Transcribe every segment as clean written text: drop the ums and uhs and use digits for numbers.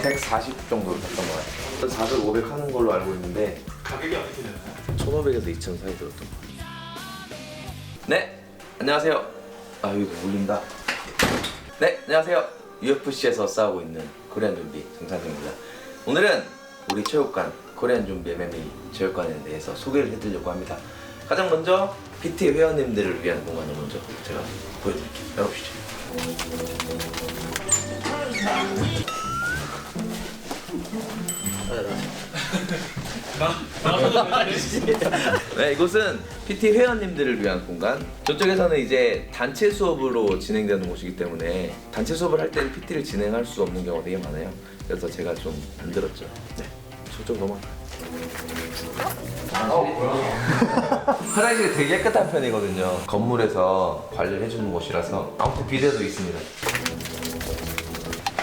140 정도 샀던 것 같아요. 400, 500 하는 걸로 알고 있는데 가격이 어떻게 되나요? 1,500에서 2,000 사이 들었던 것 같아요. 네, 안녕하세요. 아, 이거 울린다. 네, 안녕하세요. UFC에서 싸우고 있는 코리안 좀비 정찬승입니다. 오늘은 우리 체육관 코리안 좀비 MMA 체육관에 대해서 소개를 해드리려고 합니다. 가장 먼저 PT 회원님들을 위한 공간을 먼저 제가 보여드릴게요. 열어보시죠. 네, 이곳은 PT 회원님들을 위한 공간. 저쪽에서는 이제 단체 수업으로 진행되는 곳이기 때문에 단체 수업을 할 때는 PT를 진행할 수 없는 경우가 되게 많아요. 그래서 제가 좀 만들었죠. 네, 저쪽 넘어갈까요? 화장실이 되게 깨끗한 편이거든요. 건물에서 관리를 해주는 곳이라서 아무튼 비데도 있습니다.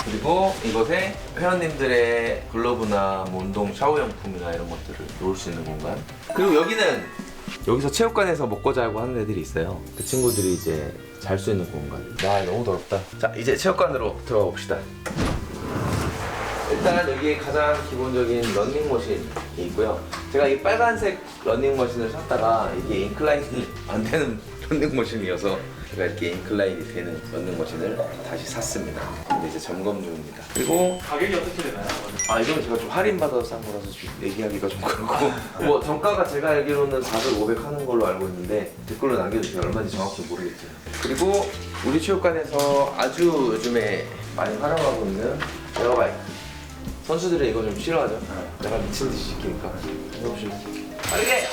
그리고 이곳에 회원님들의 글러브나 뭐 운동 샤워용품이나 이런 것들을 놓을 수 있는 공간. 그리고 여기서 체육관에서 먹고 자고 하는 애들이 있어요. 그 친구들이 이제 잘 수 있는 공간. 야, 너무 더럽다. 자, 이제 체육관으로 들어가 봅시다. 일단 여기에 가장 기본적인 러닝머신이 있고요. 제가 이 빨간색 러닝머신을 샀다가 이게 인클라인이 안 되는 러닝머신이어서 제가 이렇게 인클라인이 되는 러닝머신을 다시 샀습니다. 근데 이제 점검 중입니다. 그리고 가격이 어떻게 되나요? 이건 제가 좀 할인받아서 산 거라서 좀 얘기하기가 좀 그렇고 뭐 정가가 제가 알기로는 400, 500 하는 걸로 알고 있는데 댓글로 남겨주세요. 얼마인지 정확히 모르겠어요. 그리고 우리 체육관에서 아주 요즘에 많이 활용하고 있는 에어바이크. 선수들은 이거 좀 싫어하죠? 내가 미친 듯이 시키니까. 해보실래요? 빠르게!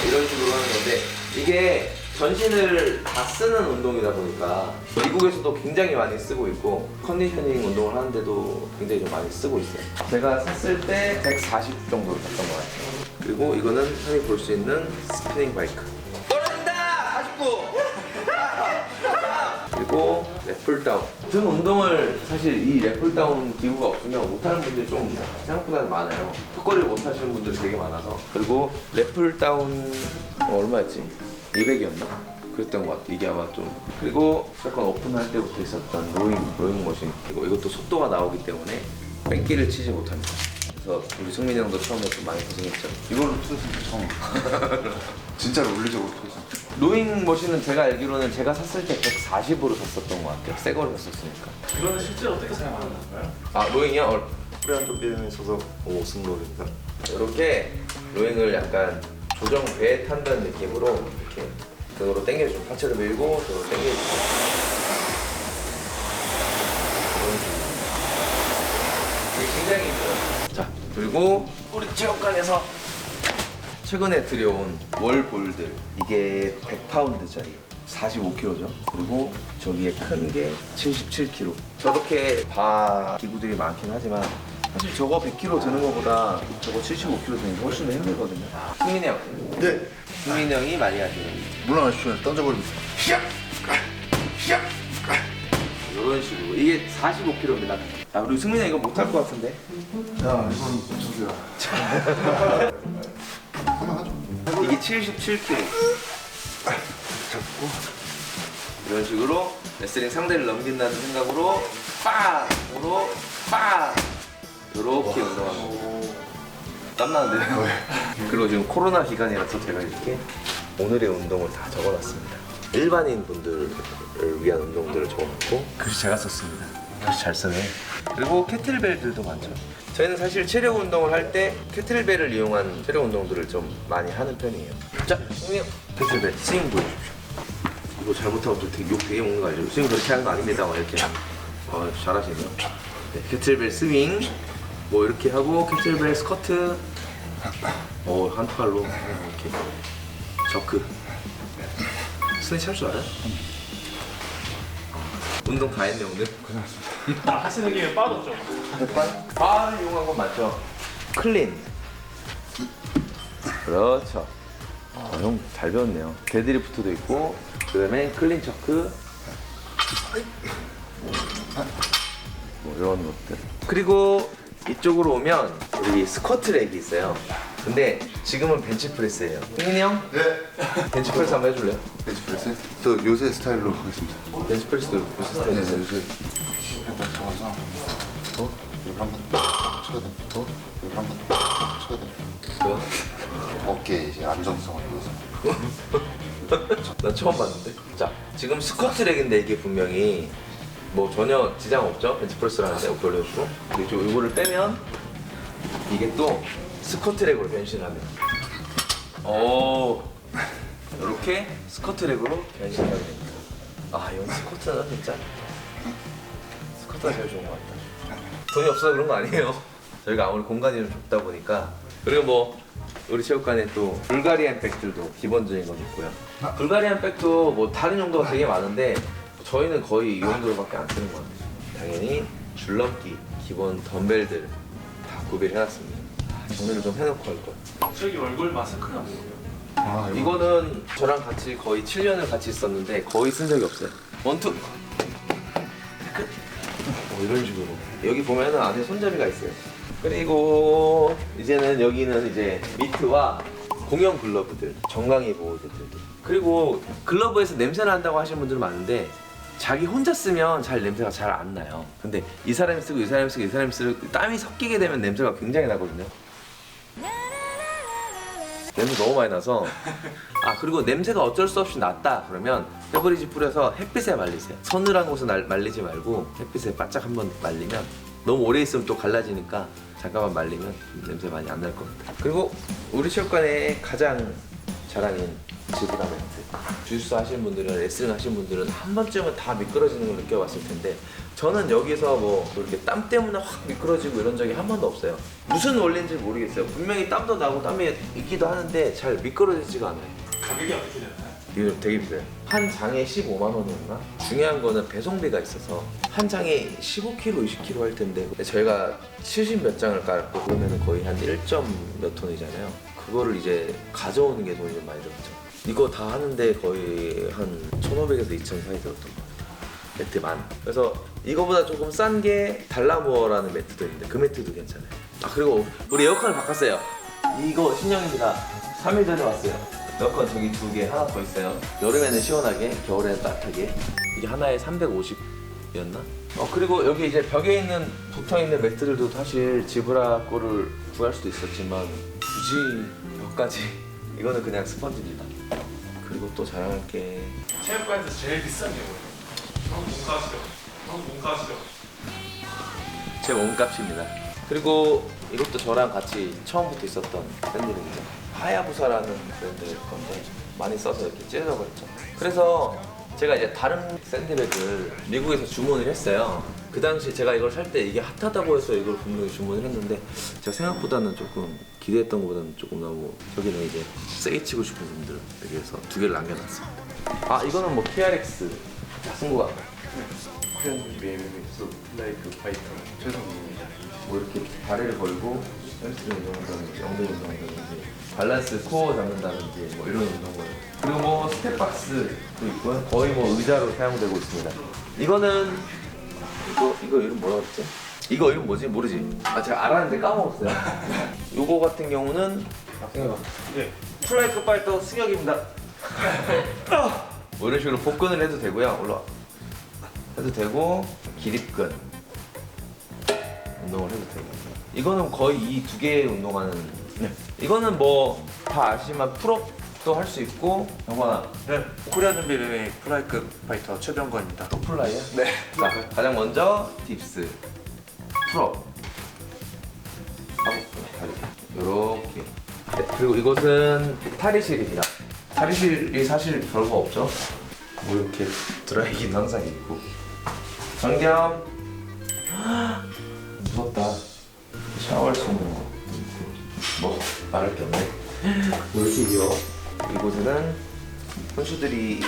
이런 식으로 하는 건데, 이게 전신을 다 쓰는 운동이다 보니까 미국에서도 굉장히 많이 쓰고 있고 컨디셔닝 운동을 하는데도 굉장히 좀 많이 쓰고 있어요. 제가 샀을 때 140 정도로 샀던 것 같아요. 그리고 이거는 흔히 볼 수 있는 스피닝 바이크. 떨어진다! 49! 그리고 랩풀다운. 등 운동을 사실 이 랩풀다운 기구가 없으면 못하는 분들이 좀 생각보다 많아요. 턱걸이를 못하시는 분들이 되게 많아서. 그리고 랩풀다운 얼마였지? 200이었나? 그랬던 것 같아. 이게 아마 좀. 그리고 약간 오픈할 때부터 있었던 로잉 머신. 그리고 이것도 속도가 나오기 때문에 뺑기를 치지 못합니다. 그래서 우리 승민이 형도 처음에 좀 많이 고생했죠. 이걸로 투자 처음. 진짜로 물리적으로 투자. 로잉 머신은 제가 알기로는 제가 샀을 때 140으로 샀었던 것 같아요. 새 거를 샀었으니까. 이거는 실제로 어떻게 사용하는 건가요? 아, 로잉이요? 코리안 좀비에 있어서 쓴 거니까. 이렇게 로잉을 약간 조정 배에 탄다는 느낌으로 이렇게 등으로 당겨주고 하체를 밀고 등으로 당겨주고 이게 굉장히 힘들어요. 자, 그리고 우리 체육관에서 최근에 들여온 월볼들, 이게 100파운드짜리 45kg죠. 그리고 저기에 큰 게 77kg. 저렇게 바 기구들이 많긴 하지만 사실 저거 100kg 드는 것보다 저거 75kg 드는 게 훨씬 더 힘들거든요. 승민이 형. 네. 승민이 형이 많이 하시는 물러나십시오. 던져버리겠습니다. 이런 식으로. 이게 45kg입니다. 아, 우리 승민이 형 이거 못할 것 같은데? 야, 이건 저기야. 한번 하죠. 이게 77kg. 잡고. 이런 식으로 레슬링 상대를 넘긴다는 생각으로 빵으로 빵 이렇게 운동하고 땀나는데요. 그리고 지금 코로나 기간이라서 제가 이렇게 오늘의 운동을 다 적어놨습니다. 일반인 분들을 위한 운동들을 적어놓고 글씨 제가 썼습니다. 글씨 잘 쓰네. 그리고 캐틀벨들도 많죠. 저희는 사실 체력 운동을 할 때 캐틀벨을 이용한 체력 운동들을 좀 많이 하는 편이에요. 자, 형님 캐틀벨 스윙 보여주십시오. 이거 잘못하면 또 욕 되게 먹는 거 알죠? 스윙 그렇게 하는 거 아닙니다. 막 이렇게. 잘하시네요. 네, 캐틀벨 스윙 뭐 이렇게 하고 캐틀벨 스쿼트 한 팔로 이렇게 저크 스네치 할 줄 알아요? 운동 다 했네 오늘. 하시는 김에 빠도 좀. 바를 이용한 건 맞죠? 클린. 그렇죠. 형 잘 배웠네요. 데드리프트도 있고, 그 다음에 클린 처크. 뭐 이런 것들. 그리고 이쪽으로 오면 우리 스쿼트 렉이 있어요. 근데 지금은 벤치프레스예요. 승민이 형? 네. 벤치프레스 한번 해줄래요? 벤치프레스? 저 요새 스타일로 하겠습니다. 벤치프레스도 요새 네, 스타일이세요? 요새 나와서 더? 여기 한번 쳐야 돼. 더? 여기 한번 쳐야 돼. 왜요? 어깨 이제 안정성을 위해서. 난 처음 봤는데. 자, 지금 스쿼트 렉인데 이게 분명히 뭐 전혀 지장 없죠? 벤치프레스라는데 어깨 올려주고 그리고 이거를 빼면 이게 또 스쿼트 렉으로 변신을 합니다. 오, 이렇게 스쿼트 렉으로 변신하게 됩니다. 아, 이건 스쿼트는 진짜 스쿼트가 제일 좋은 것 같다. 돈이 없어서 그런 거 아니에요. 저희가 아무리 공간이 좀 좁다 보니까. 그리고 뭐 우리 체육관에 또 불가리안 백들도 기본적인 건 있고요. 불가리안 백도 뭐 다른 용도가 되게 많은데 저희는 거의 이 용도로밖에 안 쓰는 것 같아요. 당연히 줄넘기, 기본 덤벨들 다 구비해놨습니다. 정리를 좀 해놓고 할 거예요. 저기 얼굴 마스크는 뭐예요? 아, 이거는 저랑 같이 거의 7년을 같이 있었는데 거의 쓴 적이 없어요. 원투! 끝! 이런 식으로. 여기 보면은 안에 손잡이가 있어요. 그리고 이제는 여기는 이제 미트와 공용 글러브들, 정강이 보호대들. 그리고 글러브에서 냄새 난다고 하시는 분들은 많은데 자기 혼자 쓰면 잘 냄새가 잘 안 나요. 근데 이 사람이 쓰고 이 사람이 쓰고 이 사람이 쓰고 땀이 섞이게 되면 냄새가 굉장히 나거든요. 냄새 너무 많이 나서. 아, 그리고 냄새가 어쩔 수 없이 났다 그러면 페브리즈 뿌려서 햇빛에 말리세요. 서늘한 곳에 말리지 말고 햇빛에 바짝 한번 말리면 너무 오래 있으면 또 갈라지니까 잠깐만 말리면 냄새 많이 안 날 것 같아요. 그리고 우리 체육관의 가장 자랑인 지브라 매트. 주짓수 하시는 분들은, 레슬링 하시는 분들은 한 번쯤은 다 미끄러지는 걸 느껴봤을 텐데 저는 여기서 뭐 이렇게 땀 때문에 확 미끄러지고 이런 적이 한 번도 없어요. 무슨 원리인지 모르겠어요. 분명히 땀도 나고 땀이 있기도 하는데 잘 미끄러지지가 않아요. 가격이 어떻게 되나요? 이거 되게 비싸요. 한 장에 15만 원이었나? 중요한 거는 배송비가 있어서 한 장에 15kg, 20kg 할 텐데 저희가 70 몇 장을 깔고 그러면 거의 한 1점 몇 톤이잖아요. 그거를 이제 가져오는 게 돈이 좀 많이 들었죠. 이거 다 하는데 거의 한 1,500에서 2,000 사이 들었던 것 같아요. 매트만. 그래서 이거보다 조금 싼 게 달라모어라는 매트도 있는데 그 매트도 괜찮아요. 아, 그리고 우리 에어컨을 바꿨어요. 이거 신형입니다. 3일 전에 왔어요. 에어컨 저기 2개, 하나 더 있어요. 여름에는 시원하게, 겨울에는 따뜻하게. 이게 하나에 350이었나? 그리고 여기 이제 벽에 있는 붙어있는 매트들도 사실 지브라 거를 구할 수도 있었지만 굳이 벽까지 이거는 그냥 스펀지입니다. 그리고 또 자랑할 게 체육관에서 제일 비싼 게 뭐예요? 한국 문과시죠? 한국 문과시죠? 제 몸값입니다. 그리고 이것도 저랑 같이 처음부터 있었던 샌드백이죠. 하야부사라는 브랜드일 건데 많이 써서 이렇게 찢어버렸죠. 그래서 제가 이제 다른 샌드백을 미국에서 주문을 했어요. 그 당시 제가 이걸 살 때 이게 핫하다고 해서 이걸 분명히 주문을 했는데 제가 생각보다는 조금 기대했던 것보다는 조금 너무 저기는 이제 세게 치고 싶은 분들 여기에서 2개를 남겨놨습니다. 아, 이거는 뭐 KRX 승구가 코리안 BMX 플라이크 파이터 최성입니다. 뭐 이렇게 다리를 걸고 햄스트링 운동한다든지 엉덩이 운동한다든지 밸런스 코어 잡는다든지 뭐 이런 운동을. 그리고 뭐 스텝박스도 있고요. 거의 뭐 의자로 사용되고 있습니다. 이거는 이거 이름 뭐라 그랬지? 이거 이름 뭐지? 모르지? 아, 제가 알았는데 까먹었어요. 요거 같은 경우는 네. 플라이크 파이터 승혁입니다. 뭐 이런 식으로 복근을 해도 되고요. 올라와. 해도 되고 기립근 운동을 해도 되고. 이거는 거의 이 2개 운동하는. 네. 이거는 뭐 다 아시지만 풀업도 할 수 있고. 영관아, 네, 코리안 BMX 플라이크 파이터 최병건입니다. 또 플라이야? 네. 자, 가장 먼저 딥스, 풀업 하고 다리 요렇게. 네, 그리고 이곳은 탈의실입니다. 탈의실이 사실 별거 없죠. 뭐 이렇게 드라이기는 항상 있고 정겸. 무섭다. 샤워할 수 있는 거. 뭐 말할 게 없네. 이렇게 귀여워. 이곳에는 선수들이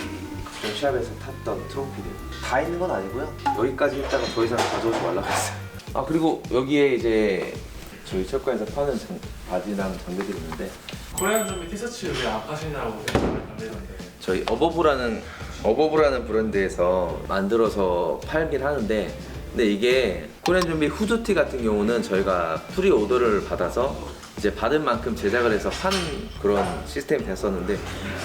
좀 시합에서 탔던 트로피들 다 있는 건 아니고요. 여기까지 했다가 더 이상 가져오지 말라고 했어요. 아, 그리고 여기에 이제 저희 체육관에서 파는 바지랑 장비들이 있는데 코리안 좀비 티셔츠 왜 안 파시냐고 말리던데. 저희 어버브라는 브랜드에서 만들어서 팔긴 하는데, 근데 이게 코리안 좀비 후드티 같은 경우는 저희가 프리 오더를 받아서 이제 받은 만큼 제작을 해서 하는 그런 시스템이 됐었는데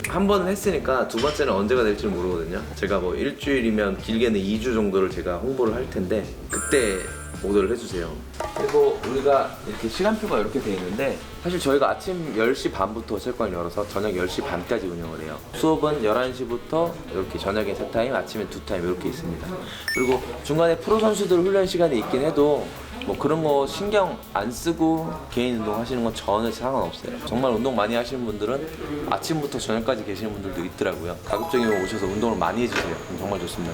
한 번은 했으니까 두 번째는 언제가 될지 모르거든요. 제가 뭐 일주일이면 길게는 2주 정도를 제가 홍보를 할 텐데 그때 오더를 해주세요. 그리고 우리가 이렇게 시간표가 이렇게 돼 있는데 사실 저희가 아침 10시 반부터 체육관을 열어서 저녁 10시 반까지 운영을 해요. 수업은 11시부터 이렇게 저녁에 3타임, 아침에 2타임 이렇게 있습니다. 그리고 중간에 프로 선수들 훈련 시간이 있긴 해도 뭐 그런 거 신경 안 쓰고 개인 운동 하시는 건 전혀 상관없어요. 정말 운동 많이 하시는 분들은 아침부터 저녁까지 계시는 분들도 있더라고요. 가급적이면 오셔서 운동을 많이 해주세요. 정말 좋습니다.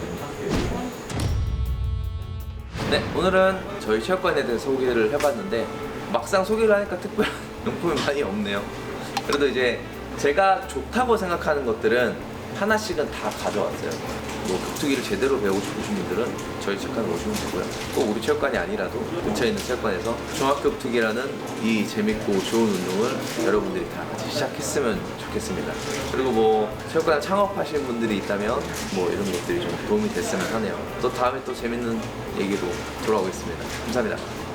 네, 오늘은 저희 체육관에 대해서 소개를 해봤는데 막상 소개를 하니까 특별한 용품이 많이 없네요. 그래도 이제 제가 좋다고 생각하는 것들은 하나씩은 다 가져왔어요. 뭐 격투기를 제대로 배우고 싶으신 분들은 저희 체육관에 오시면 되고요. 꼭 우리 체육관이 아니라도 근처에 있는 체육관에서 종합격투기라는 이 재밌고 좋은 운동을 여러분들이 다 같이 시작했으면 좋겠습니다. 그리고 뭐 체육관 창업하시는 분들이 있다면 뭐 이런 것들이 좀 도움이 됐으면 하네요. 또 다음에 또 재밌는 얘기로 돌아오겠습니다. 감사합니다.